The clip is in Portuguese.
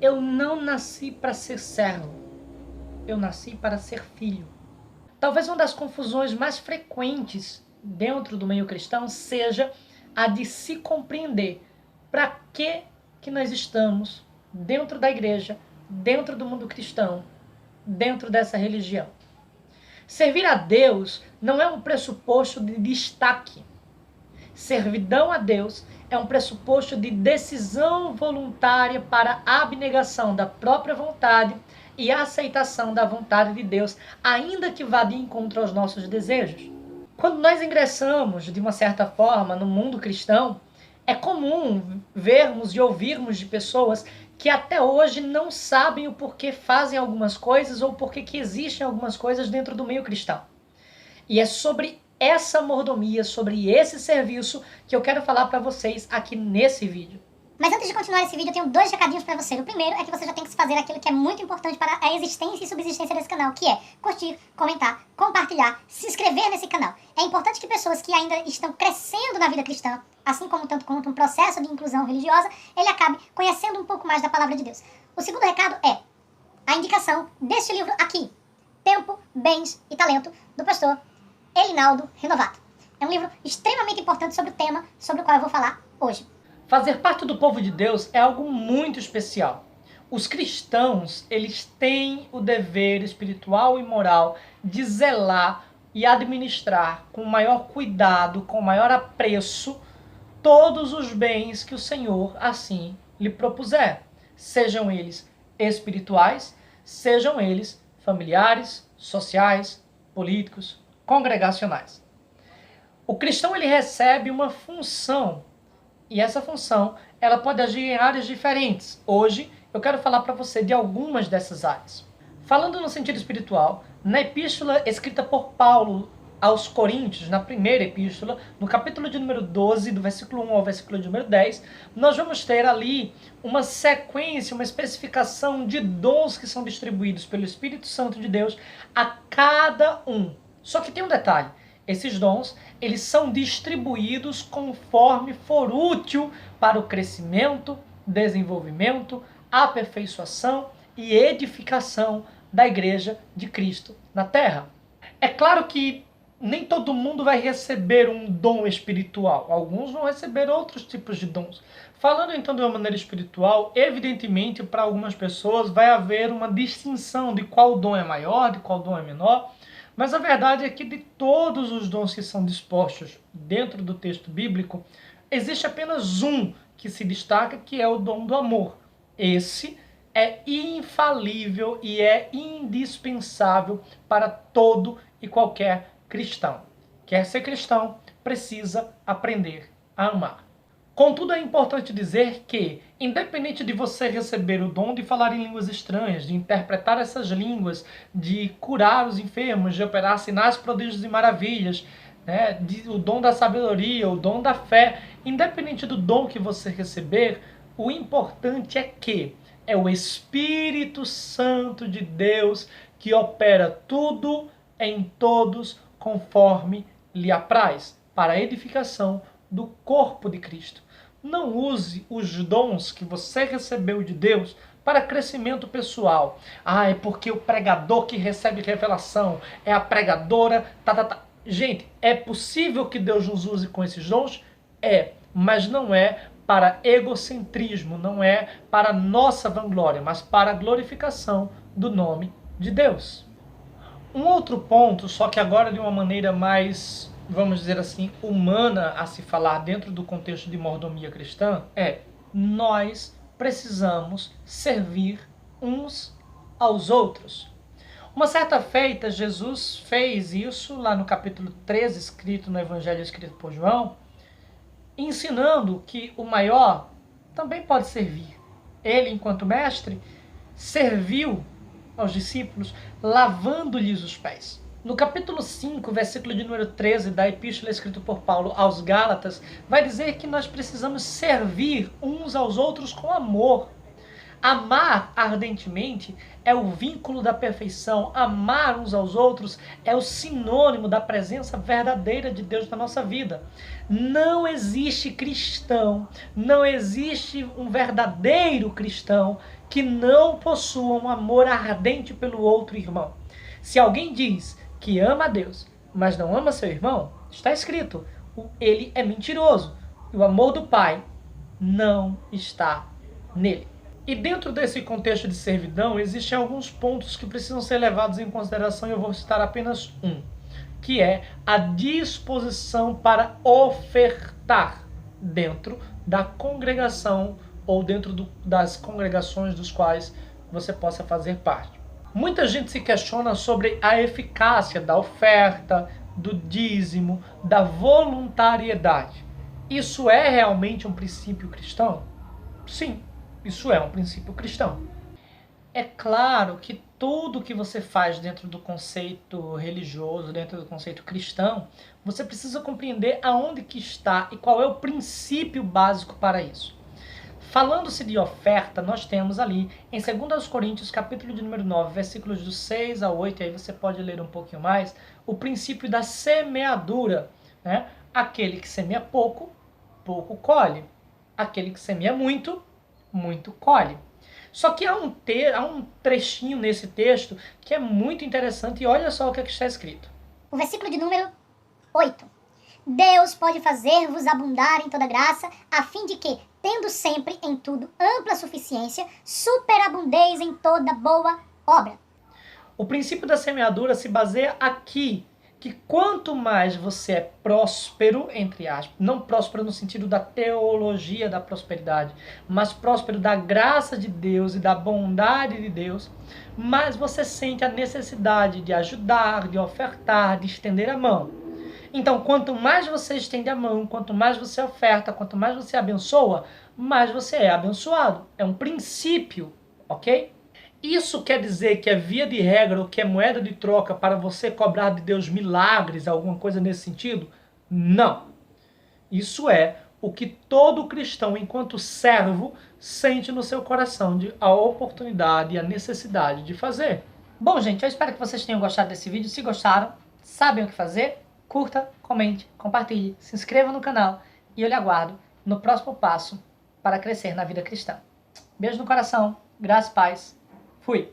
Eu não nasci para ser servo, eu nasci para ser filho. Talvez uma das confusões mais frequentes dentro do meio cristão seja a de se compreender para que nós estamos dentro da igreja, dentro do mundo cristão, dentro dessa religião. Servir a Deus não é um pressuposto de destaque. Servidão a Deus é um pressuposto de decisão voluntária para a abnegação da própria vontade e a aceitação da vontade de Deus, ainda que vá de encontro aos nossos desejos. Quando nós ingressamos, de uma certa forma, no mundo cristão, é comum vermos e ouvirmos de pessoas que até hoje não sabem o porquê fazem algumas coisas ou porquê que existem algumas coisas dentro do meio cristão. E é sobre essa mordomia, sobre esse serviço que eu quero falar para vocês aqui nesse vídeo. Mas antes de continuar esse vídeo, eu tenho 2 recadinhos pra você. O primeiro é que você já tem que fazer aquilo que é muito importante para a existência e subsistência desse canal, que é curtir, comentar, compartilhar, se inscrever nesse canal. É importante que pessoas que ainda estão crescendo na vida cristã, assim como tanto quanto um processo de inclusão religiosa, ele acabe conhecendo um pouco mais da palavra de Deus. O segundo recado é a indicação deste livro aqui, Tempo, Bens e Talento, do pastor Elinaldo Renovato. É um livro extremamente importante sobre o tema sobre o qual eu vou falar hoje. Fazer parte do povo de Deus é algo muito especial. Os cristãos, eles têm o dever espiritual e moral de zelar e administrar com maior cuidado, com maior apreço, todos os bens que o Senhor assim lhe propuser. Sejam eles espirituais, sejam eles familiares, sociais, políticos, congregacionais. O cristão, ele recebe uma função. E essa função, ela pode agir em áreas diferentes. Hoje, eu quero falar para você de algumas dessas áreas. Falando no sentido espiritual, na epístola escrita por Paulo aos Coríntios, na primeira epístola, no capítulo de número 12, do versículo 1 ao versículo de número 10, nós vamos ter ali uma sequência, uma especificação de dons que são distribuídos pelo Espírito Santo de Deus a cada um. Só que tem um detalhe. Esses dons, eles são distribuídos conforme for útil para o crescimento, desenvolvimento, aperfeiçoação e edificação da Igreja de Cristo na Terra. É claro que nem todo mundo vai receber um dom espiritual. Alguns vão receber outros tipos de dons. Falando então de uma maneira espiritual, evidentemente para algumas pessoas vai haver uma distinção de qual dom é maior, de qual dom é menor. Mas a verdade é que de todos os dons que são dispostos dentro do texto bíblico, existe apenas um que se destaca, que é o dom do amor. Esse é infalível e é indispensável para todo e qualquer cristão. Quer ser cristão, precisa aprender a amar. Contudo, é importante dizer que, independente de você receber o dom de falar em línguas estranhas, de interpretar essas línguas, de curar os enfermos, de operar sinais, prodígios e maravilhas, né, o dom da sabedoria, o dom da fé, independente do dom que você receber, o importante é que é o Espírito Santo de Deus que opera tudo em todos conforme lhe apraz, para a edificação do corpo de Cristo. Não use os dons que você recebeu de Deus para crescimento pessoal. É porque o pregador que recebe revelação é a pregadora. Gente, é possível que Deus nos use com esses dons? É, mas não é para egocentrismo, não é para nossa vanglória, mas para a glorificação do nome de Deus. Um outro ponto, só que agora de uma maneira mais, vamos dizer assim, humana a se falar dentro do contexto de mordomia cristã, é: nós precisamos servir uns aos outros. Uma certa feita, Jesus fez isso lá no capítulo 13, escrito no Evangelho escrito por João, ensinando que o maior também pode servir. Ele, enquanto mestre, serviu aos discípulos, lavando-lhes os pés. No capítulo 5, versículo de número 13 da epístola escrita por Paulo aos Gálatas, vai dizer que nós precisamos servir uns aos outros com amor. Amar ardentemente é o vínculo da perfeição. Amar uns aos outros é o sinônimo da presença verdadeira de Deus na nossa vida. Não existe cristão, não existe um verdadeiro cristão que não possua um amor ardente pelo outro irmão. Se alguém diz que ama a Deus, mas não ama seu irmão, está escrito, ele é mentiroso. E o amor do Pai não está nele. E dentro desse contexto de servidão, existem alguns pontos que precisam ser levados em consideração e eu vou citar apenas um, que é a disposição para ofertar dentro da congregação ou dentro das congregações dos quais você possa fazer parte. Muita gente se questiona sobre a eficácia da oferta, do dízimo, da voluntariedade. Isso é realmente um princípio cristão? Sim, isso é um princípio cristão. É claro que tudo que você faz dentro do conceito religioso, dentro do conceito cristão, você precisa compreender aonde que está e qual é o princípio básico para isso. Falando-se de oferta, nós temos ali em 2 Coríntios, capítulo de número 9, versículos do 6 a 8, aí você pode ler um pouquinho mais, o princípio da semeadura, né? Aquele que semeia pouco, pouco colhe. Aquele que semeia muito, muito colhe. Só que há um trechinho nesse texto que é muito interessante e olha só o que está escrito. O versículo de número 8. Deus pode fazer-vos abundar em toda graça, a fim de que, tendo sempre em tudo ampla suficiência, superabundeis em toda boa obra. O princípio da semeadura se baseia aqui, que quanto mais você é próspero, entre aspas, não próspero no sentido da teologia da prosperidade, mas próspero da graça de Deus e da bondade de Deus, mais você sente a necessidade de ajudar, de ofertar, de estender a mão. Então, quanto mais você estende a mão, quanto mais você oferta, quanto mais você abençoa, mais você é abençoado. É um princípio, ok? Isso quer dizer que é via de regra ou que é moeda de troca para você cobrar de Deus milagres, alguma coisa nesse sentido? Não. Isso é o que todo cristão, enquanto servo, sente no seu coração, a oportunidade e a necessidade de fazer. Bom, gente, eu espero que vocês tenham gostado desse vídeo. Se gostaram, sabem o que fazer? Curta, comente, compartilhe, se inscreva no canal e eu lhe aguardo no próximo passo para crescer na vida cristã. Beijo no coração, graça e paz. Fui!